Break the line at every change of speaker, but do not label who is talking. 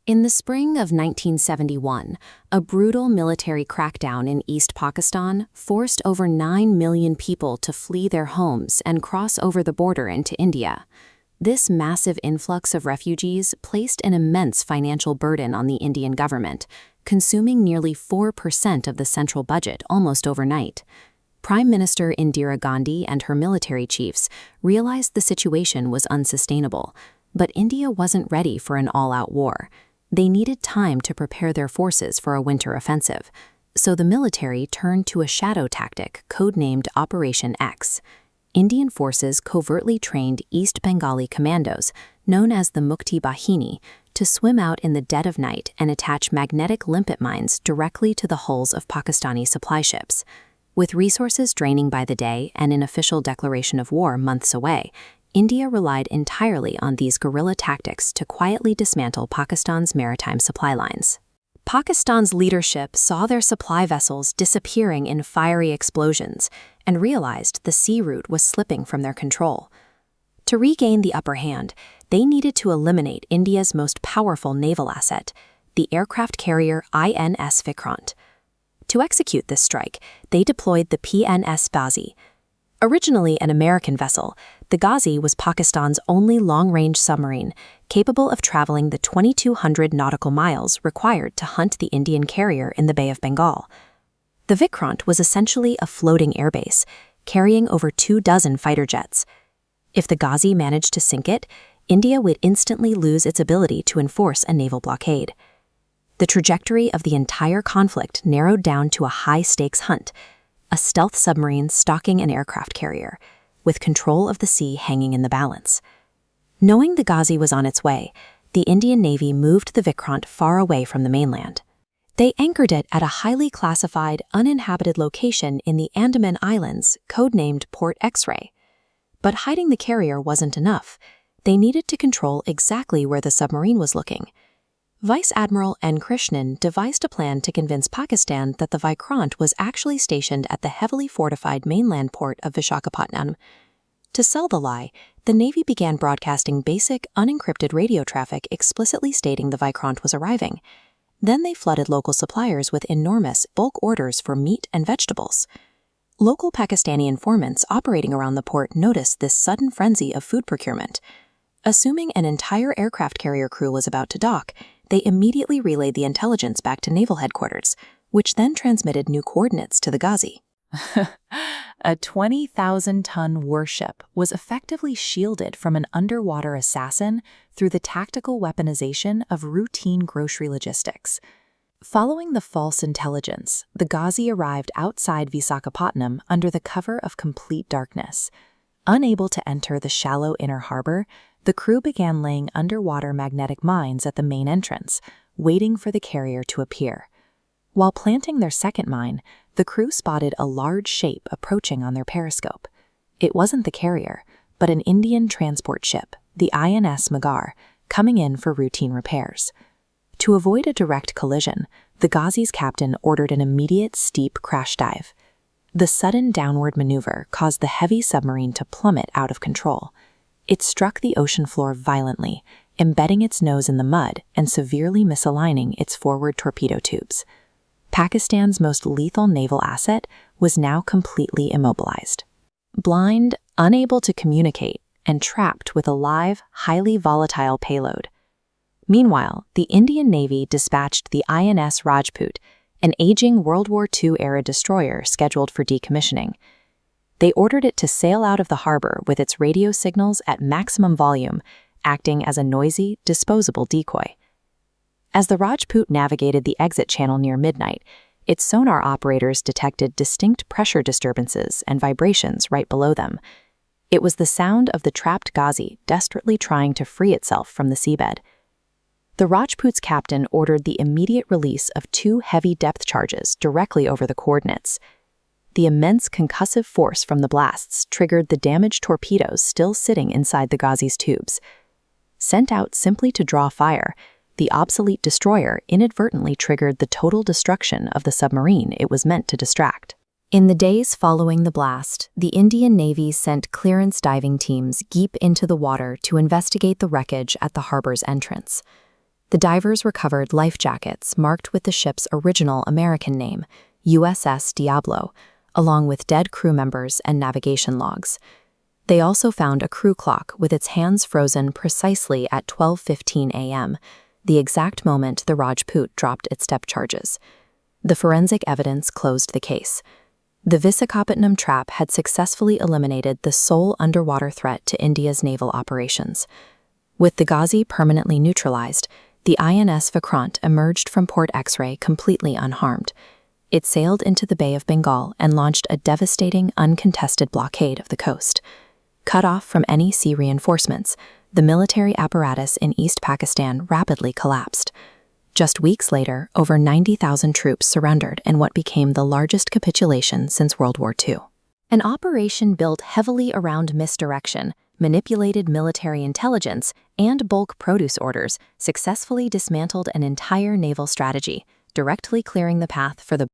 In the spring of 1971, a brutal military crackdown in East Pakistan forced over 9 million people to flee their homes and cross over the border into India. This massive influx of refugees placed an immense financial burden on the Indian government, consuming nearly 4% of the central budget almost overnight. Prime Minister Indira Gandhi and her military chiefs realized the situation was unsustainable, but India wasn't ready for an all-out war. They needed time to prepare their forces for a winter offensive, so the military turned to a shadow tactic codenamed Operation X. Indian forces covertly trained East Bengali commandos, known as the Mukti Bahini, to swim out in the dead of night and attach magnetic limpet mines directly to the hulls of Pakistani supply ships. With resources draining by the day and an official declaration of war months away, India relied entirely on these guerrilla tactics to quietly dismantle Pakistan's maritime supply lines. Pakistan's leadership saw their supply vessels disappearing in fiery explosions and realized the sea route was slipping from their control. To regain the upper hand, they needed to eliminate India's most powerful naval asset, the aircraft carrier INS Vikrant. To execute this strike, they deployed the PNS Ghazi. Originally an American vessel, the Ghazi was Pakistan's only long-range submarine, capable of traveling the 2,200 nautical miles required to hunt the Indian carrier in the Bay of Bengal. The Vikrant was essentially a floating airbase, carrying over 24 fighter jets. If the Ghazi managed to sink it, India would instantly lose its ability to enforce a naval blockade. The trajectory of the entire conflict narrowed down to a high-stakes hunt, a stealth submarine stalking an aircraft carrier, with control of the sea hanging in the balance. Knowing the Ghazi was on its way, the Indian Navy moved the Vikrant far away from the mainland. They anchored it at a highly classified, uninhabited location in the Andaman Islands, codenamed Port X-Ray. But hiding the carrier wasn't enough. They needed to control exactly where the submarine was looking. Vice Admiral N. Krishnan devised a plan to convince Pakistan that the Vikrant was actually stationed at the heavily fortified mainland port of Visakhapatnam. To sell the lie, the Navy began broadcasting basic, unencrypted radio traffic explicitly stating the Vikrant was arriving. Then they flooded local suppliers with enormous bulk orders for meat and vegetables. Local Pakistani informants operating around the port noticed this sudden frenzy of food procurement. Assuming an entire aircraft carrier crew was about to dock, they immediately relayed the intelligence back to naval headquarters, which then transmitted new coordinates to the Ghazi.
A 20,000-ton warship was effectively shielded from an underwater assassin through the tactical weaponization of routine grocery logistics. Following the false intelligence, the Ghazi arrived outside Visakhapatnam under the cover of complete darkness. Unable to enter the shallow inner harbor, the crew began laying underwater magnetic mines at the main entrance, waiting for the carrier to appear. While planting their second mine, the crew spotted a large shape approaching on their periscope. It wasn't the carrier, but an Indian transport ship, the INS Magar, coming in for routine repairs. To avoid a direct collision, the Ghazi's captain ordered an immediate steep crash dive. The sudden downward maneuver caused the heavy submarine to plummet out of control. It struck the ocean floor violently, embedding its nose in the mud and severely misaligning its forward torpedo tubes. Pakistan's most lethal naval asset was now completely immobilized. Blind, unable to communicate, and trapped with a live, highly volatile payload. Meanwhile, the Indian Navy dispatched the INS Rajput, an aging World War II-era destroyer scheduled for decommissioning. They ordered it to sail out of the harbor with its radio signals at maximum volume, acting as a noisy, disposable decoy. As the Rajput navigated the exit channel near midnight, its sonar operators detected distinct pressure disturbances and vibrations right below them. It was the sound of the trapped Ghazi desperately trying to free itself from the seabed. The Rajput's captain ordered the immediate release of 2 heavy depth charges directly over the coordinates. The immense concussive force from the blasts triggered the damaged torpedoes still sitting inside the Ghazi's tubes. Sent out simply to draw fire, the obsolete destroyer inadvertently triggered the total destruction of the submarine it was meant to distract. In the days following the blast, the Indian Navy sent clearance diving teams deep into the water to investigate the wreckage at the harbor's entrance.
The divers recovered life jackets marked with the ship's original American name, USS Diablo, along with dead crew members and navigation logs. They also found a crew clock with its hands frozen precisely at 12:15 a.m., the exact moment the Rajput dropped its depth charges. The forensic evidence closed the case. The Visakhapatnam trap had successfully eliminated the sole underwater threat to India's naval operations. With the Ghazi permanently neutralized, the INS Vikrant emerged from Port X-Ray completely unharmed. It sailed into the Bay of Bengal and launched a devastating, uncontested blockade of the coast. Cut off from any sea reinforcements, the military apparatus in East Pakistan rapidly collapsed. Just weeks later, over 90,000 troops surrendered in what became the largest capitulation since World War II. An operation built heavily around misdirection, manipulated military intelligence, and bulk produce orders successfully dismantled an entire naval strategy, directly clearing the path for the